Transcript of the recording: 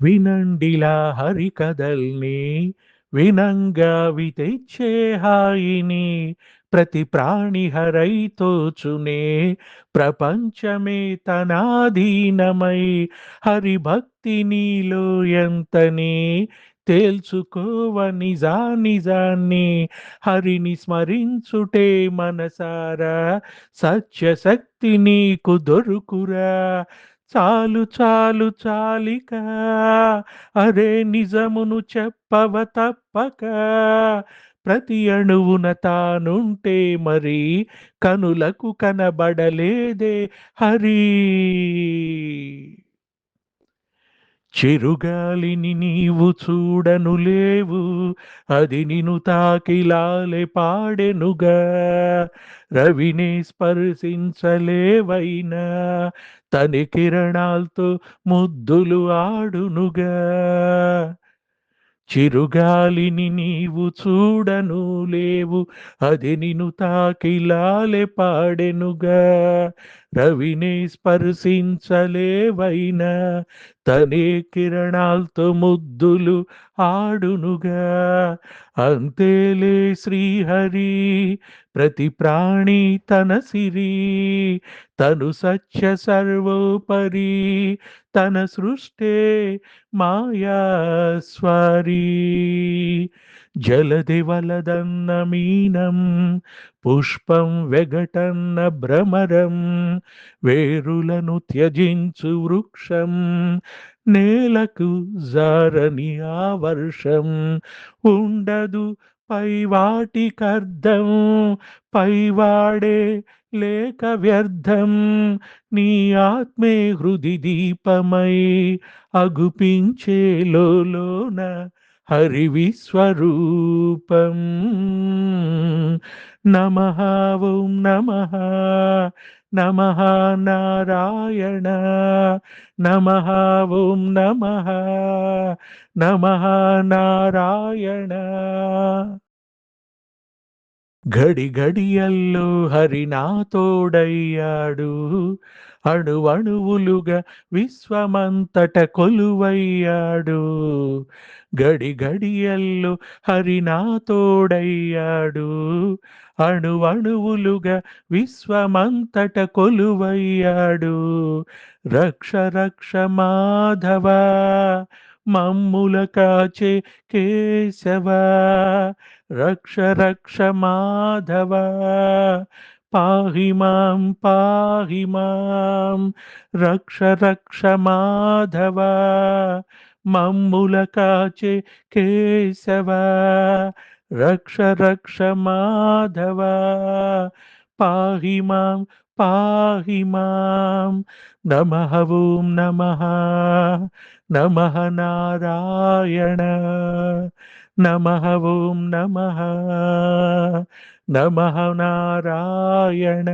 వినండిలా హరికథల్ని వినంగావి తెచ్చే హాయిని ప్రతి ప్రాణి హరై తోచునే ప్రపంచమే తనాధీనమై హరిభక్తి నీలో ఎంతని తేల్చుకోవ నిజాన్ని హరిని స్మరించుటే మనసారా సత్యశక్తి నీకు దొరుకురా చాలు చాలు చాలిక అరే నిజమును చెప్పవ తప్పక ప్రతి అణువున తానుంటే మరి కనులకు కనబడలేదే హరి చిరుగాలిని నీవు చూడను లేవు అది నిను తాకిలాలే పాడెనుగా రవిని స్పర్శించలేవైనా తని కిరణాలతో ముద్దులు ఆడునుగా చిరుగాలిని నీవు చూడను లేవు అది నిను తాకిలాలే పాడెనుగా రవిని స్పర్శించలేవైనా తనే కిరణాలతో ముద్దులు ఆడునుగా అంతేలే శ్రీహరి ప్రతి ప్రాణి తన సిరి తను సత్య సర్వోపరి తన సృష్టే మాయా స్వారీ జలది వలదన్న మీనం పుష్పం వెగటన్న భ్రమరం వేరులను త్యజించు వృక్షం నేలకు జారని ఆవర్షం ఉండదు పైవాటికర్థం పైవాడే లేక వ్యర్థం నీ ఆత్మే హృది దీపమై అగుపించే లోన హరి విశ్వరూపం నమః ఓం నమః నమః నారాయణ నమః ఓం నమః నమః నారాయణ ఘడి ఘడియల్లో హరి నా తోడయ్యాడు అణువణువులుగా విశ్వమంతట కొలువయ్యాడు గడి గడియల్లో హరి నా తోడయ్యాడు అణువణువులుగా విశ్వమంతట కొలువయ్యాడు రక్ష రక్ష మాధవ మమ్ముల కాచే కేశవ రక్ష రక్ష మాధవ పాహి మాం రక్ష రక్ష మాధవ మమ్ముల కాచే కేశవ రక్ష రక్ష మాధవ పాహి మాం నమః ఓం నమః నమః నారాయణ నమః ఓం నమః నమః నారాయణ